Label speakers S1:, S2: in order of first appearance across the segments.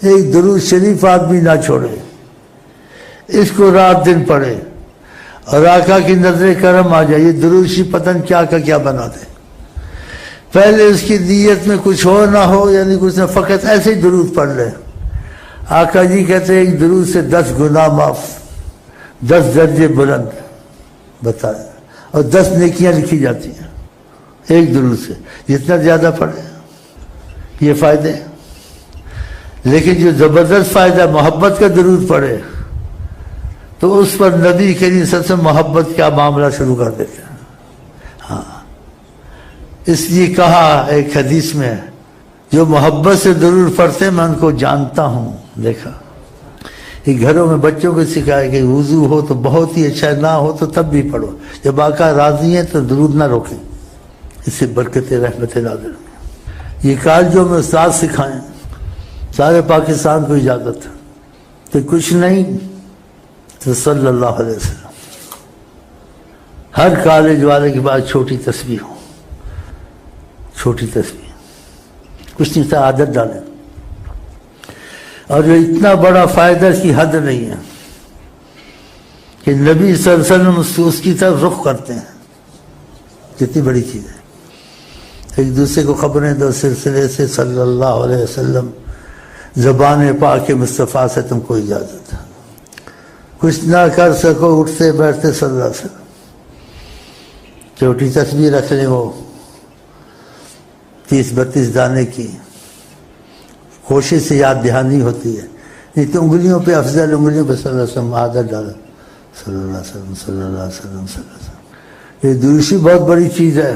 S1: ایک درود شریف آدمی نہ چھوڑے، اس کو رات دن پڑھے اور آقا کی نظر کرم آ جائے، یہ درود شریف پتن کیا کا کیا بنا دے۔ پہلے اس کی نیت میں کچھ ہو نہ ہو، یعنی کچھ نہ، فقط ایسے ہی درود پڑھ لے۔ آقا جی کہتے ہیں ایک درود سے 10 گناہ معاف، 10 درجے بلند بتائے، اور 10 نیکیاں لکھی جاتی ہیں ایک درود سے، جتنا زیادہ پڑھے یہ فائدے۔ لیکن جو زبردست فائدہ محبت کا درود پڑھے تو اس پر نبی کریم صلی اللہ علیہ وسلم محبت کا معاملہ شروع کر دیتے ہیں۔ ہاں، اس لیے کہا ایک حدیث میں، جو محبت سے درود پڑھتے ہیں میں ان کو جانتا ہوں۔ دیکھا یہ گھروں میں بچوں کو سکھایا کہ وضو ہو تو بہت ہی اچھا، نہ ہو تو تب بھی پڑھو، جب آقا راضی ہیں تو درود نہ روکیں، اس سے برکت رحمت نازل ہوں۔ یہ کالجوں میں استاد سکھائیں، سارے پاکستان کو اجازت ہے، تو کچھ نہیں تو صلی اللہ علیہ وسلم۔ ہر کالج والے کے بعد چھوٹی تسبیح ہو، چھوٹی تسبیح، کچھ نہیں تھا، عادت ڈالیں۔ اور جو اتنا بڑا فائدہ اس کی حد نہیں ہے کہ نبی صلی اللہ علیہ وسلم اس کی طرف رخ کرتے ہیں، کتنی بڑی چیز ہے۔ ایک دوسرے کو خبریں دو سلسلے سے، صلی اللہ علیہ وسلم، زبان پاک مصطفیٰ سے تم کو اجازت ہے، کچھ نہ کر سکو اٹھتے بیٹھتے صلی اللہ علیہ وسلم، چھوٹی تسبیح رکھ لیں، وہ 30-32 دانے کی، کوشش سے یاد دہانی ہوتی ہے، نہیں تو انگلیوں پہ افضل، انگلیوں پہ صلی اللہ علیہ وسلم عادت ڈالا، صلی اللہ علیہ وسلم، صلی اللہ علیہ وسلم، صلی اللہ علیہ وسلم۔ یہ درود بہت بڑی چیز ہے،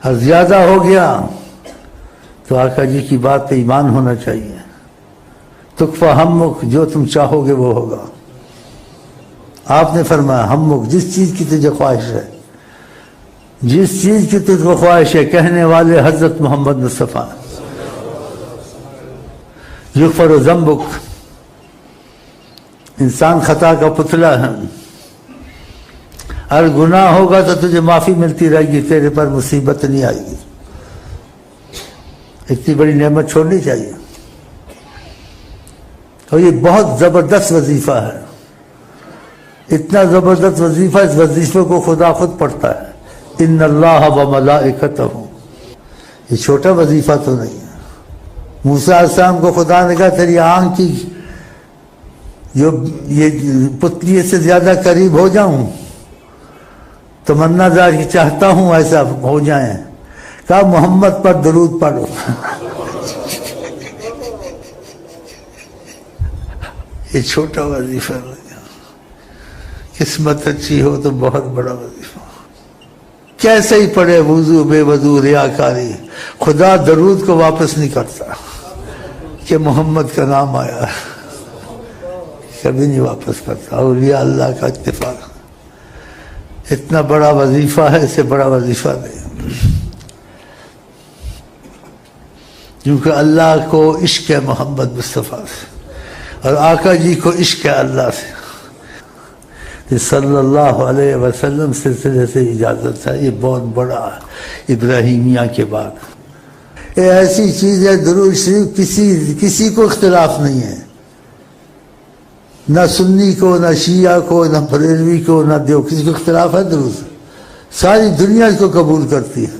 S1: اور زیادہ ہو گیا تو آقا جی کی بات پہ ایمان ہونا چاہیے۔ تکفا ہمک، جو تم چاہو گے وہ ہوگا۔ آپ نے فرمایا ہمک، جس چیز کی تجھے خواہش ہے، جس چیز کی تجھ کو خواہش ہے، کہنے والے حضرت محمد مصطفیٰ۔ یغفر ذنبک، انسان خطا کا پتلا ہے، اگر گناہ ہوگا تو تجھے معافی ملتی رہے گی، تیرے پر مصیبت نہیں آئے گی۔ اتنی بڑی نعمت چھوڑنی چاہیے، اور یہ بہت زبردست وظیفہ ہے، اتنا زبردست وظیفہ، اس وظیفے کو خدا خود پڑھتا ہے، ان اللہ و ملائکتہ، یہ چھوٹا وظیفہ تو نہیں ہے۔ موسیٰ علیہ السلام کو خدا نے کہا تیری آنکھ کی جو یہ پتلی سے زیادہ قریب ہو جاؤں، تمنا دار کی چاہتا ہوں ایسا ہو جائیں، کہا محمد پر درود پڑھو۔ یہ چھوٹا وظیفہ نہیں، قسمت اچھی ہو تو بہت بڑا وظیفہ۔ کیسے ہی پڑھے، وضو بے وضو، ریاکاری، خدا درود کو واپس نہیں کرتا کہ محمد کا نام آیا، کبھی نہیں واپس کرتا۔ اولیاء اللہ کا اتفاق، اتنا بڑا وظیفہ ہے، اس سے بڑا وظیفہ نہیں، کیونکہ اللہ کو عشق ہے محمد مصطفیٰ سے، اور آقا جی کو عشق ہے اللہ سے، صلی اللہ علیہ وسلم سلسلے سے اجازت ہے۔ یہ بہت بڑا ابراہیمیہ کے بعد یہ ایسی چیز ہے، درود شریف کسی کو اختلاف نہیں ہے، نہ سنی کو، نہ شیعہ کو، نہ بریلوی کو، نہ دیو، کسی کو اختلاف ہے درود؟ ساری دنیا اس کو قبول کرتی ہے،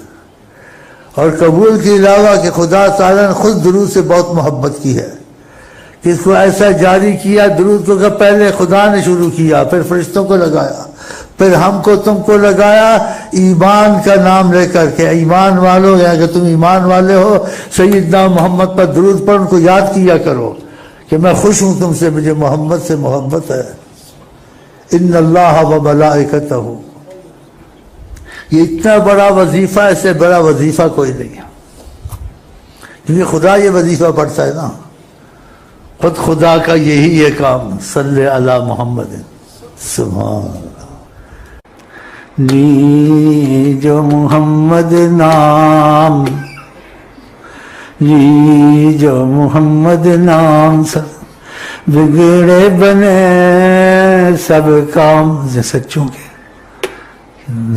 S1: اور قبول کے علاوہ کہ خدا تعالیٰ نے خود درود سے بہت محبت کی ہے، کہ اس کو ایسا جاری کیا درود کو کہ پہلے خدا نے شروع کیا، پھر فرشتوں کو لگایا، پھر ہم کو تم کو لگایا، ایمان کا نام لے کر کے، ایمان والو، یا کہ تم ایمان والے ہو، سیدنا محمد پر درود پڑھ، ان کو یاد کیا کرو کہ میں خوش ہوں تم سے، مجھے محمد سے محبت ہے۔ ان اللہ و ملائکتہ، یہ اتنا بڑا وظیفہ، اس سے بڑا وظیفہ کوئی نہیں ہے، کیونکہ خدا یہ وظیفہ پڑھتا ہے نا، خود خدا کا یہی ہے کام، صلی علی محمد، سبحان اللہ۔ لیجو محمد نام، لیجو محمد نام، بگڑے بنے سب کام، سچوں کے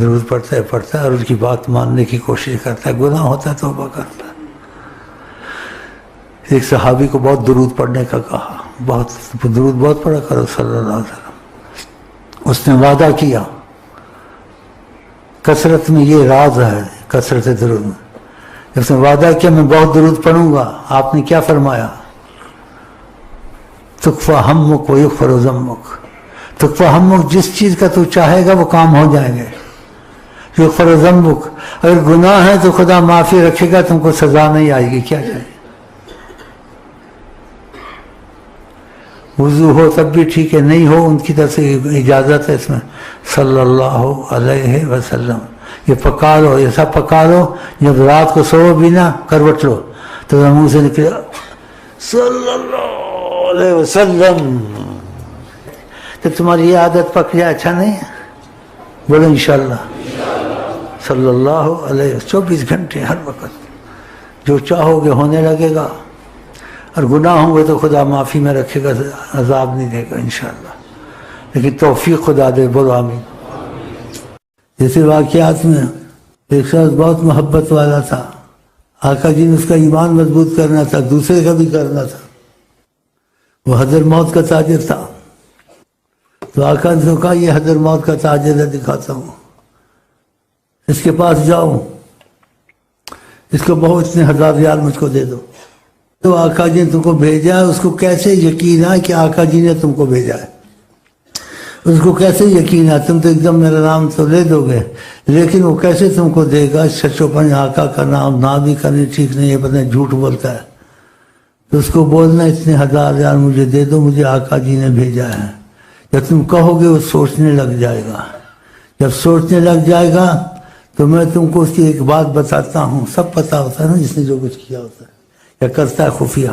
S1: درود پڑھتا ہے اور ان کی بات ماننے کی کوشش کرتا ہے، گناہ ہوتا ہے توبہ کرتا ہے۔ ایک صحابی کو بہت درود پڑھنے کا کہا، درود بہت پڑھا کرو صلی اللہ علیہ وسلم۔ اس نے وعدہ کیا، کثرت میں یہ راز ہے، کثرت درود میں۔ اس نے وعدہ کیا میں بہت درود پڑھوں گا، آپ نے کیا فرمایا؟ تکفی ہمک و یغفر ذمک، تکفی ہمک، جس چیز کا تو چاہے گا وہ کام ہو جائیں گے، یغفر ذمک، اگر گناہ ہے تو خدا معافی رکھے گا، تم کو سزا نہیں آئے گی، کیا چاہیے؟ وضو ہو تب بھی ٹھیک ہے، نہیں ہو ان کی طرف سے اجازت ہے اس میں، صلی اللہ علیہ وسلم۔ یہ پکا لو، یہ سب پکا لو، جب رات کو سو بھی نا کروٹ لو تو منہ سے نکلے صلی اللہ علیہ وسلم، تو تمہاری یہ عادت پک جائے، اچھا نہیں ہے؟ بولو انشاءاللہ صلی اللہ علیہ وسلم، 24 گھنٹے ہر وقت جو چاہو گے ہونے لگے گا، اور گناہ ہوں گے تو خدا معافی میں رکھے گا، عذاب نہیں دے گا انشاءاللہ، لیکن توفیق خدا دے، بولو آمین۔ جیسے واقعات میں ایک شخص بہت محبت والا تھا، آقا جی نے اس کا ایمان مضبوط کرنا تھا، دوسرے کا بھی کرنا تھا، وہ حضر موت کا تاجر تھا، تو آقا نے کہا یہ حضر موت کا تاجر ہے، دکھاتا ہوں، اس کے پاس جاؤ، اس کو بہت اتنے 1000 ریال مجھ کو دے دو۔ تو آقا جی نے تم کو بھیجا ہے، اس کو کیسے یقین ہے کہ آقا جی نے تم کو بھیجا ہے؟ اس کو کیسے یقین ہے؟ تم تو ایک دم میرا نام تو لے دو گے، لیکن وہ کیسے تم کو دے گا؟ سچوپن آقا کا نام نہ بھی کرنے ٹھیک نہیں ہے، پتہ نہیں جھوٹ بولتا ہے، تو اس کو بولنا اتنے 1000 ریال مجھے دے دو، مجھے آقا جی نے بھیجا ہے۔ جب تم کہو گے وہ سوچنے لگ جائے گا، جب سوچنے لگ جائے گا تو میں تم کو اس کی ایک بات بتاتا ہوں، سب پتہ ہوتا ہے نا جس نے جو کچھ کیا ہوتا ہے یا کرتا ہے، خفیہ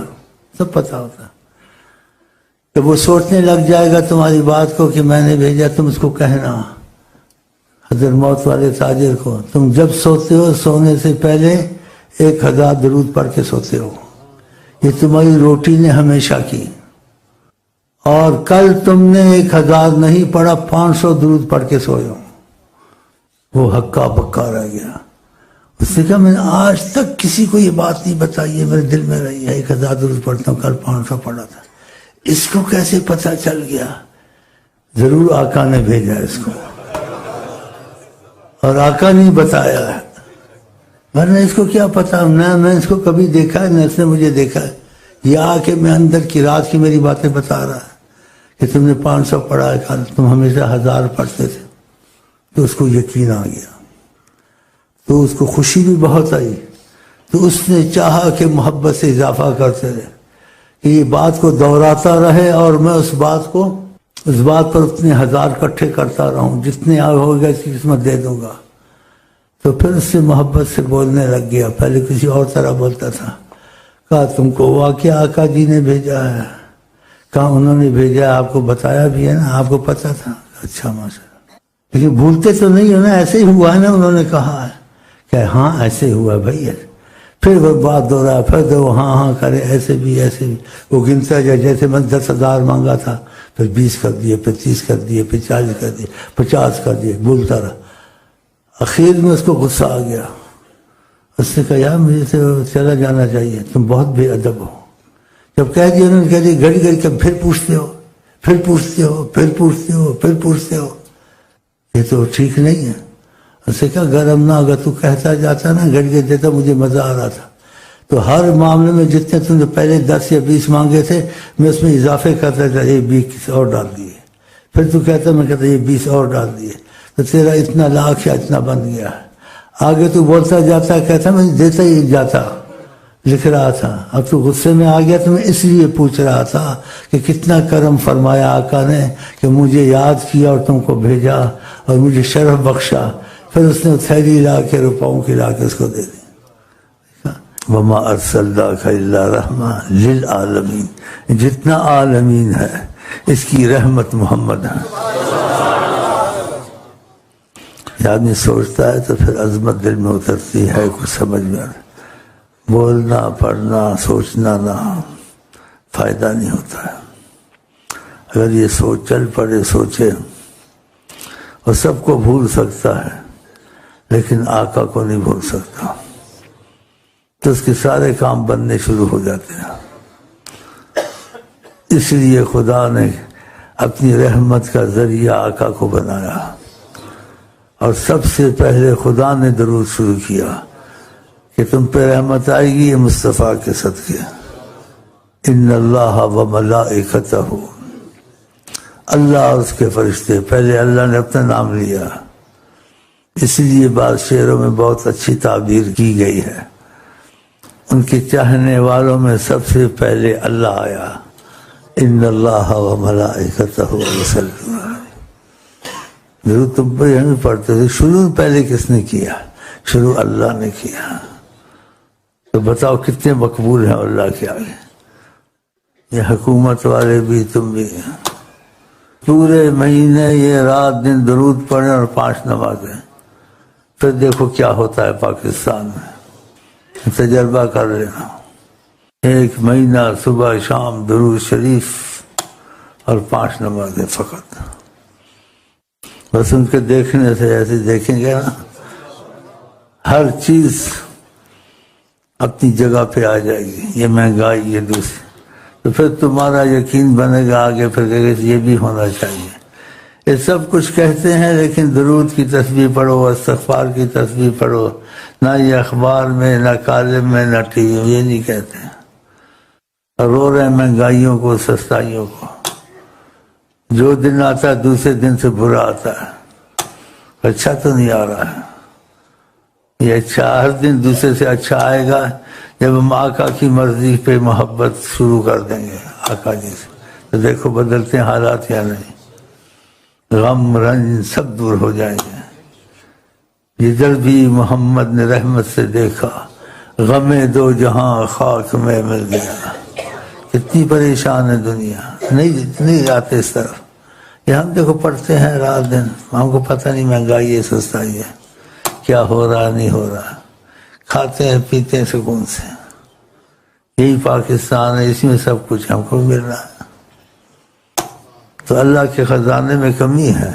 S1: سب پتہ ہوتا ہے۔ جب وہ سوچنے لگ جائے گا تمہاری بات کو کہ میں نے بھیجا، تم اس کو کہنا حضر موت والے تاجر کو، تم جب سوتے ہو سونے سے پہلے 1000 درود پڑھ کے سوتے ہو، یہ تمہاری روٹی نے ہمیشہ کی، اور کل تم نے 1000 نہیں پڑھا، 500 درود پڑھ کے سوئے ہو، وہ ہکا بکا رہ گیا۔ اس نے کہا میں نے آج تک کسی کو یہ بات نہیں بتائی ہے، میرے دل میں رہی ہے، 1000 درود پڑھتا ہوں، کل 500 پڑھا تھا، اس کو کیسے پتہ چل گیا؟ ضرور آقا نے بھیجا اس کو، اور آقا نے بتایا ہے، ورنہ اس کو کیا پتا؟ میں اس کو کبھی دیکھا ہے نہ اس نے مجھے دیکھا ہے، یہ آ کے میں اندر کی رات کی میری باتیں بتا رہا ہے کہ تم نے 500 پڑھا ہے، کل تم ہمیشہ 1000 پڑھتے تھے، تو اس کو یقین آ گیا، تو اس کو خوشی بھی بہت آئی، تو اس نے چاہا کہ محبت سے اضافہ کرتے رہے، کہ یہ بات کو دہراتا رہے، اور میں اس بات پر اتنے 1000 اکٹھے کرتا رہوں، جتنے ہوگا اس کی قسمت دے دوں گا۔ تو پھر اس سے محبت سے بولنے لگ گیا، پہلے کسی اور طرح بولتا تھا۔ کہا تم کو واقعہ آقا جی نے بھیجا ہے؟ کہا انہوں نے بھیجا ہے، آپ کو بتایا بھی ہے نا، آپ کو پتہ تھا؟ اچھا ماشاءاللہ، لیکن بھولتے تو نہیں ہو نا، ایسے ہی ہوا ہے نا، انہوں نے کہا ہے کہ ہاں ایسے ہوا بھائی، پھر وہ بات دوہرایا، پھر وہ ہاں کرے، ایسے بھی وہ گنتا جائے، جیسے میں 10,000 مانگا تھا، پھر 20 کر دیے، پھر 30 کر دیے، پھر 40 کر دیے، 50 کر دیے، بولتا رہا۔ اخیر میں اس کو غصہ آ گیا، اس نے کہا یار مجھے تو چلا جانا چاہیے، تم بہت بے ادب ہو۔ جب کہہ دیا انہوں نے کہہ دیا، گھڑی گھڑی پھر پوچھتے ہو، پھر پوچھتے ہو، پھر پوچھتے ہو، پھر پوچھتے ہو، یہ تو ٹھیک نہیں ہے۔ اس نے کہا گرم نہ، اگر تو کہتا جاتا نا، گھڑی گھڑی دیتا، مجھے مزہ آ رہا تھا، تو ہر معاملے میں جتنے تم نے پہلے 10 یا 20 مانگے تھے، میں اس میں اضافے کرتا تھا، یہ 20 اور ڈال دیے، پھر تو کہتا، میں کہتا یہ 20 اور ڈال دیے، تو تیرا اتنا لاکھ یا اتنا بن گیا ہے۔ آگے تو بولتا جاتا، کہتا میں دیتا ہی جاتا، لکھ رہا تھا۔ اب تو غصے میں آ گیا، تو میں اس لیے پوچھ رہا تھا کہ کتنا کرم فرمایا آقا نے کہ مجھے یاد کیا اور تم کو بھیجا اور مجھے شرف بخشا۔ پھر اس نے تھیلی لا کے روپاؤں کی لا کے اس کو دے دی۔ وما ارسلناک الا رحمۃ للعالمین، جتنا عالمین ہے اس کی رحمت محمد ہے۔ آدمی سوچتا ہے تو پھر عظمت دل میں اترتی ہے، کچھ سمجھ میں بولنا پڑھنا سوچنا نہ فائدہ نہیں ہوتا ہے۔ اگر یہ سوچ چل پڑے، سوچے، اور سب کو بھول سکتا ہے لیکن آقا کو نہیں بھول سکتا۔ تو اس کے سارے کام بننے شروع ہو جاتے ہیں۔ اس لیے خدا نے اپنی رحمت کا ذریعہ آقا کو بنایا، اور سب سے پہلے خدا نے درود شروع کیا کہ تم پہ رحمت آئے گی یہ مصطفیٰ کے صدقے۔ ان اللہ و ملائکتہ، اللہ اور اس کے فرشتے، پہلے اللہ نے اپنا نام لیا، اس لیے بعض شعروں میں بہت اچھی تعبیر کی گئی ہے۔ ان کے چاہنے والوں میں سب سے پہلے اللہ آیا، ان اللہ و ملائکتہ یصلون علیہ۔ ضرور تم پہ ہمیں پڑھتے تھے، شروع پہلے کس نے کیا؟ شروع اللہ نے کیا۔ تو بتاؤ کتنے مقبول ہیں اللہ کے آگے؟ یہ حکومت والے بھی، تم بھی۔ پورے مہینے یہ رات دن درود پڑھیں اور 5 نمازیں، پھر دیکھو کیا ہوتا ہے پاکستان میں۔ تجربہ کر لینا، 1 مہینہ صبح شام درود شریف اور 5 نمازیں فقط۔ بس ان کے دیکھنے سے ایسے دیکھیں گے نا، ہر چیز اپنی جگہ پہ آ جائے گی۔ یہ مہنگائی، یہ دوسری، تو پھر تمہارا یقین بنے گا آگے، پھر کہے گا یہ بھی ہونا چاہیے۔ یہ سب کچھ کہتے ہیں لیکن درود کی تسبیح پڑھو، استغفار کی تسبیح پڑھو، نہ یہ اخبار میں، نہ کالم میں، نہ ٹی وی، یہ نہیں کہتے ہیں۔ رو رہے ہیں مہنگائیوں کو، سستائیوں کو۔ جو دن آتا ہے دوسرے دن سے برا آتا ہے، اچھا تو نہیں آ رہا ہے۔ یہ اچھا ہر دن دوسرے سے اچھا آئے گا جب ہم آقا کی مرضی پہ محبت شروع کر دیں گے آقا جی سے، تو دیکھو بدلتے ہیں حالات یا نہیں۔ غم رنج سب دور ہو جائیں گے۔ جدھر بھی محمد نے رحمت سے دیکھا، غم 2 جہاں خاک میں مل گیا۔ کتنی پریشان ہے دنیا، نہیں آتے اس طرف۔ یہ ہم دیکھو پڑھتے ہیں رات دن، ہم کو پتہ نہیں مہنگائی ہے، سستائی ہے، کیا ہو رہا نہیں ہو رہا، کھاتے ہیں پیتے ہیں سکون سے۔ یہی پاکستان ہے، اس میں سب کچھ ہم کو مل رہا ہے۔ تو اللہ کے خزانے میں کمی ہے،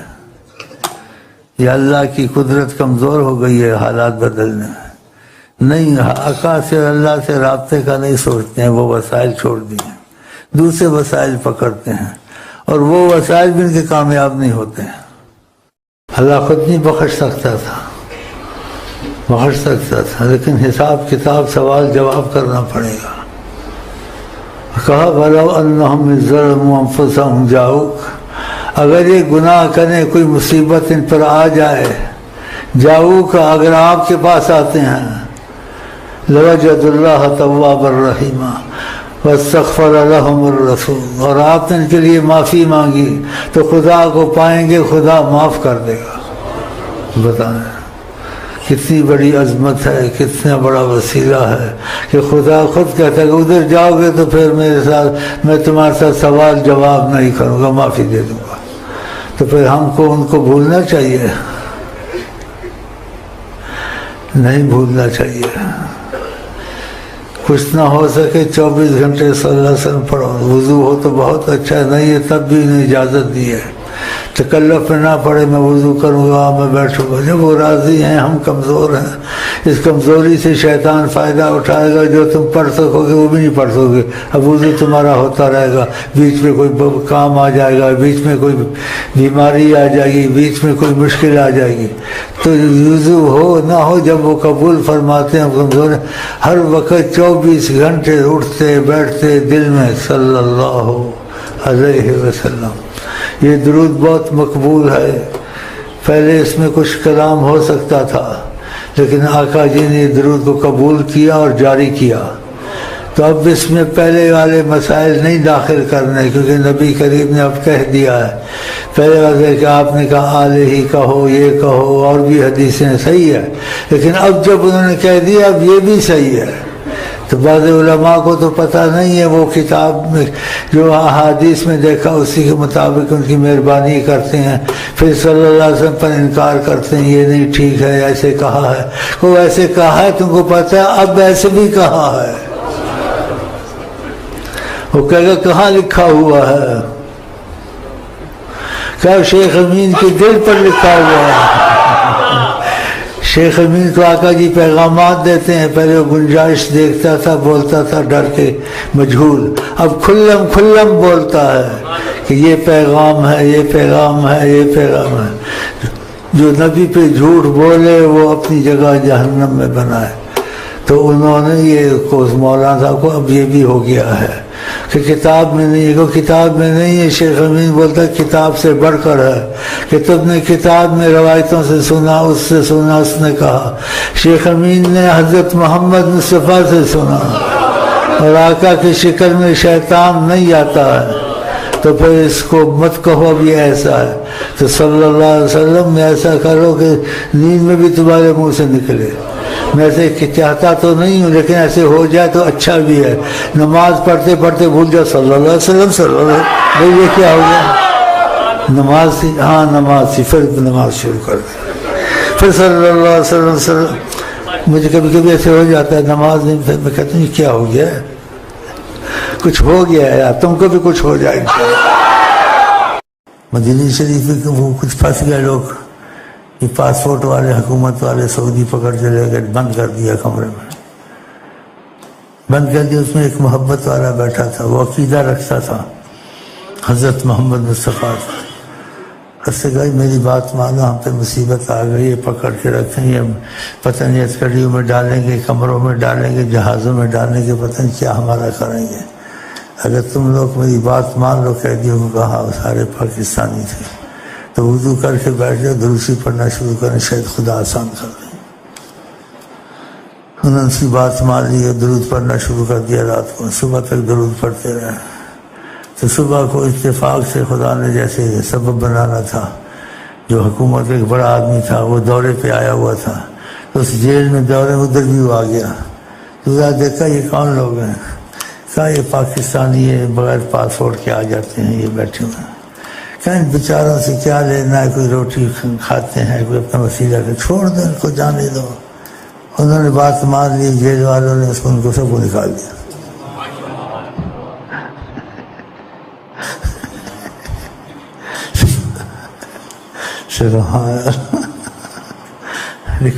S1: یا اللہ کی قدرت کمزور ہو گئی ہے حالات بدلنے میں؟ نہیں، آقا سے اور اللہ سے رابطے کا نہیں سوچتے ہیں، وہ وسائل چھوڑ دیے، دوسرے وسائل پکڑتے ہیں، اور وہ وسائل بھی ان کے کامیاب نہیں ہوتے ہیں۔ اللہ خود نہیں بخش سکتا تھا، لیکن حساب کتاب سوال جواب کرنا پڑے گا۔ کہا وَلَوْ أَنَّهُمْ إِذْ ظَلَمُوا أَنفُسَهُمْ جَاءُوكَ، اگر یہ گناہ کریں، کوئی مصیبت ان پر آ جائے، جاؤک، اگر آپ کے پاس آتے ہیں، لَوَجَدُوا اللَّهَ تَوَّابًا رَحِيمًا وَاسْتَغْفَرَ لَهُمُ الرَّسُولُ، اور آپ نے ان کے لیے معافی مانگی تو خدا کو پائیں گے، خدا معاف کر دے گا۔ بتائیں کتنی بڑی عظمت ہے، کتنا بڑا وسیلہ ہے کہ خدا خود کہتا ہے کہ ادھر جاؤ گے تو پھر میرے ساتھ، میں تمہارے ساتھ سوال جواب نہیں کروں گا، معافی دے دوں گا۔ تو پھر ہم کو ان کو بھولنا چاہیے؟ نہیں بھولنا چاہیے۔ کچھ نہ ہو سکے 24 گھنٹے صلی اللہ علیہ وسلم پڑھو، وضو ہو تو بہت اچھا ہے، نہیں ہے تب بھی انہیں اجازت دی ہے۔ تکلف میں نہ پڑے میں وضو کروں گا، میں بیٹھوں گا، جب وہ راضی ہیں، ہم کمزور ہیں، اس کمزوری سے شیطان فائدہ اٹھائے گا، جو تم پڑھ سکو گے وہ بھی نہیں پڑھ سکو گے۔ اب وضو تمہارا ہوتا رہے گا، بیچ میں کوئی کام آ جائے گا، بیچ میں کوئی بیماری آ جائے گی، بیچ میں کوئی مشکل آ جائے گی، تو وضو ہو نہ ہو جب وہ قبول فرماتے ہیں، کمزور ہیں، ہر وقت 24 گھنٹے اٹھتے بیٹھتے دل میں صلی اللہ علیہ وسلم۔ یہ درود بہت مقبول ہے۔ پہلے اس میں کچھ کلام ہو سکتا تھا، لیکن آقا جی نے درود کو قبول کیا اور جاری کیا، تو اب اس میں پہلے والے مسائل نہیں داخل کرنے، کیونکہ نبی کریم نے اب کہہ دیا ہے۔ پہلے والے کہ آپ نے کہا آلہ ہی کہو، یہ کہو، اور بھی حدیثیں صحیح ہے، لیکن اب جب انہوں نے کہہ دیا اب یہ بھی صحیح ہے، تو بعض علماء کو تو پتہ نہیں ہے، وہ کتاب میں جو احادیث میں دیکھا اسی کے مطابق ان کی مہربانی کرتے ہیں، پھر صلی اللہ علیہ وسلم پر انکار کرتے ہیں، یہ نہیں ٹھیک ہے، ایسے کہا ہے، وہ ایسے کہا ہے، تم کو پتہ ہے اب ایسے بھی کہا ہے، وہ کہے گا کہاں لکھا ہوا ہے، کیا شیخ امین کے دل پر لکھا ہوا ہے؟ شیخ امین تو آقا جی پیغامات دیتے ہیں، پہلے وہ گنجائش دیکھتا تھا، بولتا تھا ڈر کے مجہول، اب کھلم کھلم بولتا ہے کہ یہ پیغام ہے، یہ پیغام ہے، یہ پیغام ہے۔ جو نبی پہ جھوٹ بولے وہ اپنی جگہ جہنم میں بنائے۔ تو انہوں نے یہ مولانا صاحب کو اب یہ بھی ہو گیا ہے کہ کتاب میں نہیں ہے، کتاب میں نہیں ہے۔ شیخ امین بولتا کتاب سے بڑھ کر ہے کہ تم نے کتاب میں روایتوں سے سنا، اس سے سنا، اس نے کہا۔ شیخ امین نے حضرت محمد مصطفیٰ سے سنا، اور آقا کی شکل میں شیطان نہیں آتا ہے، تو پھر اس کو مت کہو اب یہ ایسا ہے۔ تو صلی اللہ علیہ وسلم میں ایسا کرو کہ نیند میں بھی تمہارے منہ سے نکلے۔ میں ایسے چاہتا تو نہیں ہوں، لیکن ایسے ہو جائے تو اچھا بھی ہے۔ نماز پڑھتے پڑھتے بھول جاؤ صلی اللہ علیہ وسلم صلی اللہ علیہ وسلم، بھئی یہ کیا ہو گیا؟ نماز تھی، ہاں نماز تھی، پھر نماز شروع کر دی، پھر صلی اللہ علیہ وسلم۔ مجھے کبھی کبھی ایسے ہو جاتا ہے نماز نہیں، پھر میں کہتا ہوں یہ کیا ہو گیا ہے؟ کچھ ہو گیا ہے، تم کو بھی کچھ ہو جائے گا۔ مدینہ شریف میں وہ کچھ پھنس گئے لوگ، یہ پاسپورٹ والے، حکومت والے سعودی پکڑ چلے گئے، بند کر دیا کمرے میں، بند کر دیا۔ اس میں ایک محبت والا بیٹھا تھا، وہ عقیدہ رکھتا تھا حضرت محمد مصطفیٰ۔ اس سے کہا میری بات مانو، ہم پہ مصیبت آ گئی ہے، پکڑ کے رکھیں گے، پتہ نہیں ہتھکڑیوں میں ڈالیں گے، کمروں میں ڈالیں گے، جہازوں میں ڈالیں گے، پتہ نہیں کیا ہمارا کریں گے۔ اگر تم لوگ میری بات مان لو، قیدیوں کو کہا، وہ سارے پاکستانی تھے، تو وضو کر کے بیٹھ جاؤ، دروشی پڑھنا شروع کریں، شاید خدا آسان کر دیں۔ انہوں نے اس کی بات مان لی، درود پڑھنا شروع کر دیا رات کو، صبح تک درود پڑھتے رہے۔ تو صبح کو اتفاق سے خدا نے جیسے سبب بنانا تھا، جو حکومت ایک بڑا آدمی تھا وہ دورے پہ آیا ہوا تھا، تو اس جیل میں دورے ادھر بھی وہ آ گیا۔ تو دیکھا یہ کون لوگ ہیں؟ کہا یہ پاکستانی ہے، بغیر پاسپورٹ کے آ جاتے ہیں، یہ بیٹھے ہوئے ہیں۔ کہیں بیچاروں سے کیا لینا ہے، کوئی روٹی کھاتے ہیں، کوئی اپنا وسیلہ کر، چھوڑ دو ان کو، جانے دو۔ انہوں نے بات مان لی، جیل والوں نے ان کو سب کو نکال دیا۔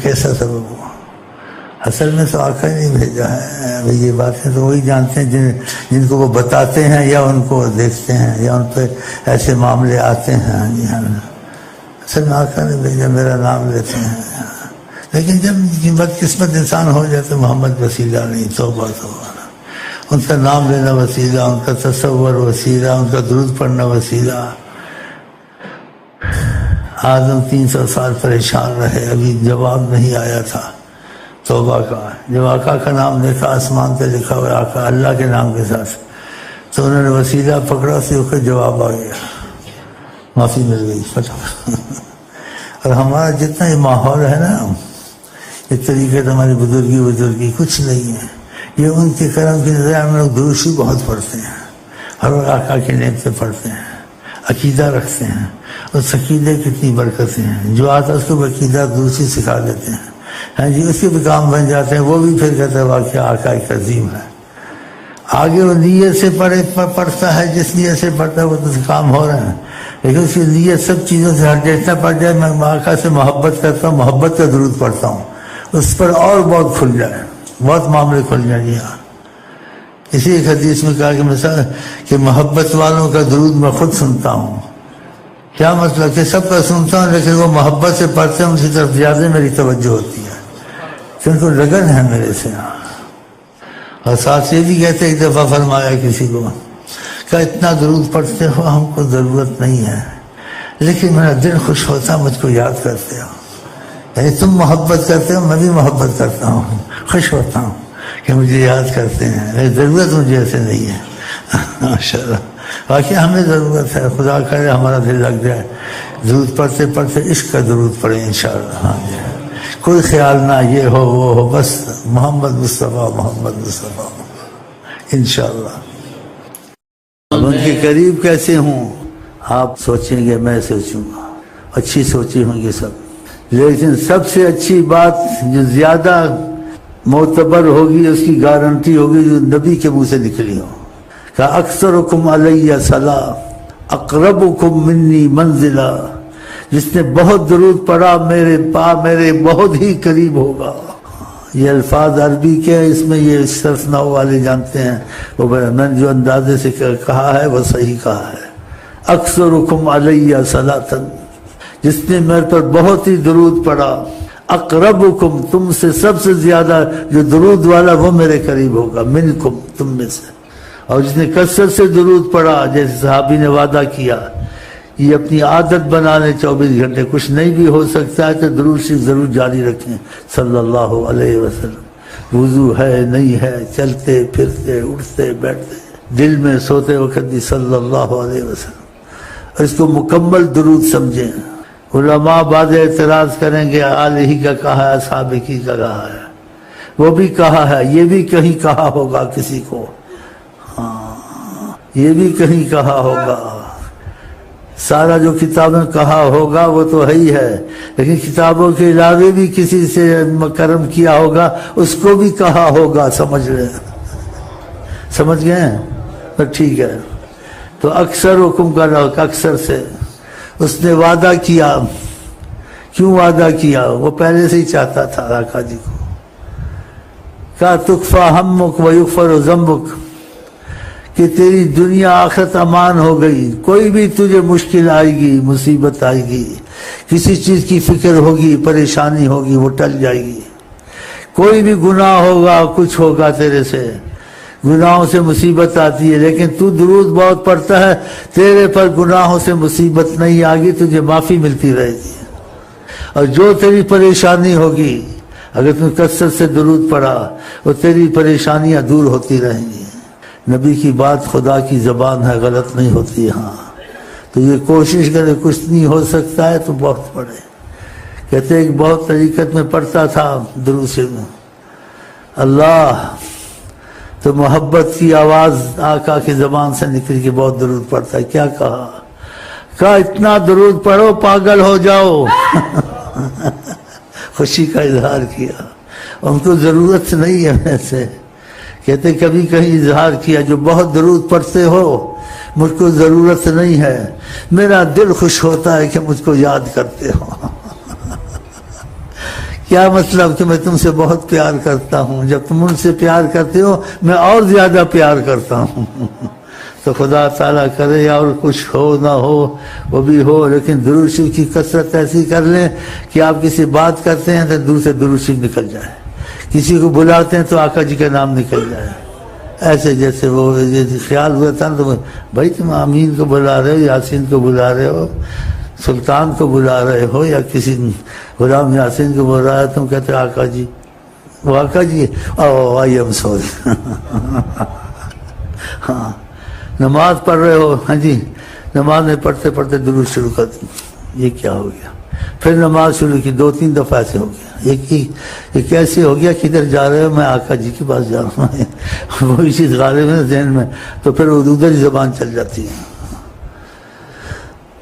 S1: کیسا سبب ہوا؟ اصل میں تو آقا نہیں بھیجا ہے، یہ باتیں تو وہی جانتے ہیں جن کو وہ بتاتے ہیں یا ان کو دیکھتے ہیں یا ان پہ ایسے معاملے آتے ہیں۔ اصل میں آقا نے بھیجا، میرا نام لیتے ہیں، لیکن جب بدقسمت انسان ہو جائے تو محمد وسیلہ نہیں، توبہ توبہ، ان کا نام لینا وسیلہ، ان کا تصور وسیلہ، ان کا درود پڑھنا وسیلہ۔ آدم 300 سال پریشان رہے، ابھی جواب نہیں آیا تھا توبہ کا۔ جب آقا کا نام دیکھا، آسمان پہ لکھا ہوا آقا اللہ کے نام کے ساتھ، تو انہوں نے وسیلہ پکڑا، سے اس کا جواب آ گیا، معافی مل گئی فتح۔ اور ہمارا جتنا یہ ماحول ہے نا، یہ طریقے ہماری بزرگی کچھ نہیں ہے، یہ ان کے کرم کی نظر ہم لوگ دروشی بہت پڑھتے ہیں، ہر وقت آقا کے نیم سے پڑھتے ہیں، عقیدہ رکھتے ہیں، اس عقیدے کتنی برکتیں ہیں۔ جو آتا ہے اس کو عقیدہ دوسری سکھا دیتے ہیں، ہاں جی، اس کے بھی کام بن جاتے ہیں، وہ بھی پھر کہتا ہے واقعہ آقا ایک عظیم ہے۔ آگے وہ نیت سے پڑھتا ہے، جس نیت سے پڑھتا ہے وہ تو کام ہو رہا ہے، لیکن اس کی نیت سب چیزوں سے ہٹ جائے۔ پڑ جائے میں آقا سے محبت کرتا ہوں، محبت کا درود پڑھتا ہوں، اس پر اور بہت کھل جائے، بہت معاملے کھل جائیں۔ یہاں اسی ایک حدیث میں کہا کہ مثلا کہ محبت والوں کا درود میں خود سنتا ہوں۔ کیا مطلب کہ سب کا سنتا ہوں، لیکن وہ محبت سے پڑھتے ہیں، ان کی طرف زیادہ میری توجہ ہوتی ہے، کیونکہ لگن ہے میرے سے۔ اور ساتھ یہ بھی کہتے ایک دفعہ فرمایا کسی کو کہ اتنا درود پڑھتے ہو، ہم کو ضرورت نہیں ہے، لیکن میرا دل خوش ہوتا، مجھ کو یاد کرتے ہو، یعنی تم محبت کرتے ہو، میں بھی محبت کرتا ہوں، خوش ہوتا ہوں کہ مجھے یاد کرتے ہیں، ضرورت مجھے ایسے نہیں ہے۔ ماشاءاللہ واقعی ہمیں ضرورت ہے، خدا کرے ہمارا دل لگ جائے، درود پڑھتے پڑھتے عشق کا درود پڑھیں انشاءاللہ۔ ہاں جی، کوئی خیال نہ یہ ہو وہ ہو، بس محمد مصطفیٰ محمد مصطفیٰ انشاءاللہ۔ اب ان کے قریب کیسے ہوں آپ سوچیں گے، میں سوچوں گا، اچھی سوچی ہوں گی سب، لیکن سب سے اچھی بات جو زیادہ معتبر ہوگی، اس کی گارنٹی ہوگی جو نبی کے منہ سے نکلی ہو کہ اکثرکم علیہ صلاۃ اقربکم منی منزلہ، جس نے بہت درود پڑھا میرے بہت ہی قریب ہوگا. یہ الفاظ عربی کے ہیں، اس میں یہ صرف نحو والے جانتے ہیں. وہ میں نے جو اندازے سے کہا ہے وہ صحیح کہا ہے. اکثرکم علیہ صلاۃ، جس نے میرے پر بہت ہی درود پڑھا. اقربکم، تم سے سب سے زیادہ جو درود والا وہ میرے قریب ہوگا. منکم، تم میں سے. اور جس نے کثرت سے درود پڑھا، جیسے صحابی نے وعدہ کیا، یہ اپنی عادت بنا لیں 24 گھنٹے. کچھ نہیں بھی ہو سکتا ہے تو درود شریف ضرور جاری رکھیں صلی اللہ علیہ وسلم. وضو ہے نہیں ہے، چلتے پھرتے اٹھتے بیٹھتے، دل میں سوتے وقت بھی صلی اللہ علیہ وسلم. اس کو مکمل درود سمجھیں. علماء بعد اعتراض کریں گے آل ہی کا کہا ہے، اصحاب کی کا کہا ہے. وہ بھی کہا ہے، یہ بھی کہیں کہا ہوگا کسی کو. یہ بھی کہیں کہا ہوگا. سارا جو کتابیں کہا ہوگا وہ تو ہے ہی ہے، لیکن کتابوں کے علاوہ بھی کسی سے کرم کیا ہوگا، اس کو بھی کہا ہوگا. سمجھ رہے ہیں؟ سمجھ گئے ہیں؟ تو ٹھیک ہے. تو اکثر حکم کر رہا ہو، اکثر سے اس نے وعدہ کیا. کیوں وعدہ کیا؟ وہ پہلے سے ہی چاہتا تھا آقا جی کو. کہا تکفا ہمک و یغفر ذنبک، کہ تیری دنیا آخرت امان ہو گئی. کوئی بھی تجھے مشکل آئے گی، مصیبت آئے گی، کسی چیز کی فکر ہوگی، پریشانی ہوگی، وہ ٹل جائے گی. کوئی بھی گناہ ہوگا، کچھ ہوگا تیرے سے، گناہوں سے مصیبت آتی ہے، لیکن تو درود بہت پڑھتا ہے، تیرے پر گناہوں سے مصیبت نہیں آگی، تجھے معافی ملتی رہے گی. اور جو تیری پریشانی ہوگی، اگر تم کثرت سے درود پڑھا، وہ تیری پریشانیاں دور ہوتی رہیں گی. نبی کی بات خدا کی زبان ہے، غلط نہیں ہوتی. ہاں تو یہ کوشش کرے، کچھ نہیں ہو سکتا ہے تو بہت پڑھے. کہتے ایک بہت طریقت میں پڑھتا تھا درود سے، اللہ تو محبت کی آواز آقا کی زبان سے نکل کے بہت درود پڑھتا ہے. کیا کہا اتنا درود پڑھو پاگل ہو جاؤ. خوشی کا اظہار کیا. ان کو ضرورت نہیں ہے ویسے. کہتے کبھی کہیں اظہار کیا جو بہت درود پڑھتے ہو مجھ کو ضرورت نہیں ہے، میرا دل خوش ہوتا ہے کہ مجھ کو یاد کرتے ہو. کیا مطلب کہ میں تم سے بہت پیار کرتا ہوں، جب تم مجھ سے پیار کرتے ہو میں اور زیادہ پیار کرتا ہوں. تو خدا تعالیٰ کرے اور کچھ ہو نہ ہو وہ بھی ہو، لیکن درود شریف کی کثرت ایسی کر لیں کہ آپ کسی بات کرتے ہیں تو دور سے درود شریف نکل جائے. کسی کو بلاتے ہیں تو آقا جی کا نام نکل جائے. ایسے جیسے وہ خیال ہوا تھا تو بھائی تم آمین کو بلا رہے ہو، یاسین کو بلا رہے ہو، سلطان کو بلا رہے ہو، یا کسی غلام یاسین کو بلا رہے ہو، تم کہتے آقا جی. وہ آقا جی او آئی ایم سوری. ہاں نماز پڑھ رہے ہو، ہاں جی نماز میں پڑھتے پڑھتے درود شروع کر دیں. یہ کیا ہو گیا؟ پھر نماز شروع کی 2-3 دفعہ ایسے ہو گیا. یہ کیسے ہو گیا؟ کدھر جا رہے ہو؟ میں آقا جی کے پاس جا رہا ہوں. وہی چیز غالب ہے ذہن میں، تو پھر ادھر ہی زبان چل جاتی ہے.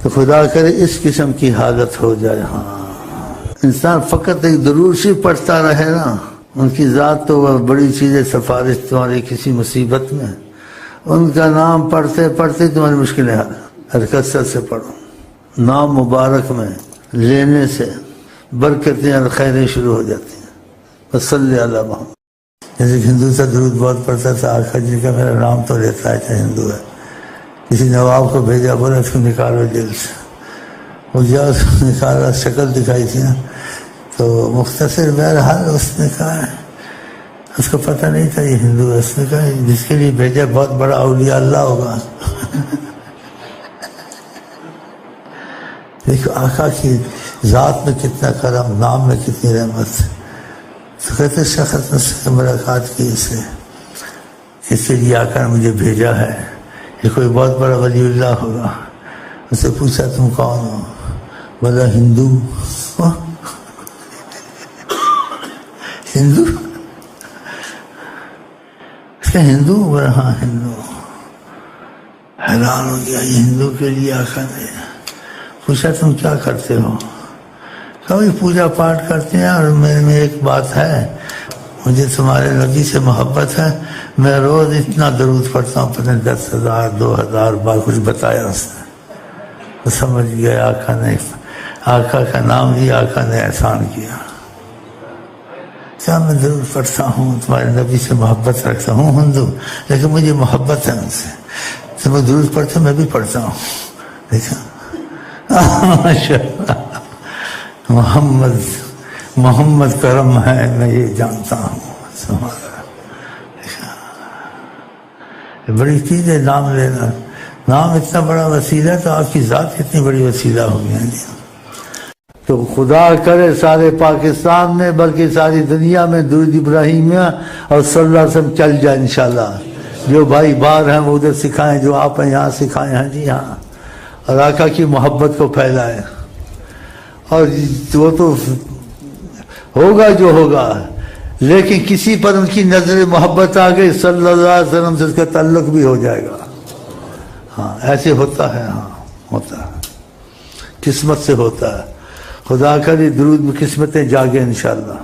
S1: تو خدا کرے اس قسم کی حالت ہو جائے. ہاں انسان فقط ایک درود شریف پڑھتا رہے نا، ان کی ذات تو وہ بڑی چیز ہے. سفارش تمہاری کسی مصیبت میں، ان کا نام پڑھتے پڑھتے تمہاری مشکلیں حل. حرکت سے پڑھو. نام مبارک میں لینے سے برکتیں اور خیریں شروع ہو جاتی ہیں. صلی اللہ علیہ وسلم. جیسے ہندو سے درود بہت پڑھتا تھا، آقا جی کا میرا نام تو لیتا ہے کہ ہندو ہے. کسی نواب کو بھیجا، بولا اس کو نکالو جیل سے. وہ جا نکالا، شکل دکھائی تھی نا تو مختصر بہرحال اس نے کہا، اس کو پتہ نہیں تھا یہ ہندو ہے. اس نے کہا جس کے لیے بھیجا بہت بڑا اولیاء اللہ ہوگا. دیکھو آقا کی ذات میں کتنا کرم، نام میں کتنی رحمت. تو کہتے شخص سے ملاقات کی اسے، اس کے لیے آقا نے مجھے بھیجا ہے، یہ کوئی بہت بڑا ولی اللہ ہوگا. اس سے پوچھا تم کون ہو؟ بولا ہندو. ہندو؟ اس کا ہندو؟ بولا ہاں ہندو. حیران ہو گیا، یہ ہندو کے لیے آقا نے. پوچھا تم کیا کرتے ہو؟ کبھی پوجا پاٹ کرتے ہیں، اور میرے میں ایک بات ہے، مجھے تمہارے نبی سے محبت ہے، میں روز اتنا درود پڑھتا ہوں، پتہ نہیں 10,000 2,000 بار. کچھ بتایا اس نے. تو سمجھ گیا آقا نے آقا کا نام لیا، آقا نے احسان کیا. کیا میں درود پڑھتا ہوں، تمہارے نبی سے محبت رکھتا ہوں، ہندو، لیکن مجھے محبت ہے ان سے. تو میں درود پڑھتا ہوں، میں بھی پڑھتا ہوں. دیکھا ماشاء اللہ، محمد کرم ہے، میں یہ جانتا ہوں. سبحان اللہ. بڑی چیز ہے نام لینا. نام اتنا بڑا وسیلہ ہے تو آپ کی ذات کتنی بڑی وسیلہ ہوگی. جی تو خدا کرے سارے پاکستان میں بلکہ ساری دنیا میں درود ابراہیمیہ اور صلی اللہ علیہ وسلم چل جائے انشاءاللہ. جو بھائی باہر ہیں وہ ادھر سکھائیں، جو آپ ہیں یہاں سکھائیں. ہاں جی ہاں، اور آقا کی محبت کو پھیلائیں. اور وہ تو ہوگا جو ہوگا، لیکن کسی پر ان کی نظر محبت آ گئی صلی اللہ علیہ وسلم سے اس کا تعلق بھی ہو جائے گا. ہاں ایسے ہوتا ہے. ہاں ہوتا ہے، قسمت سے ہوتا ہے. خدا کرے درود میں قسمتیں جاگے انشاءاللہ.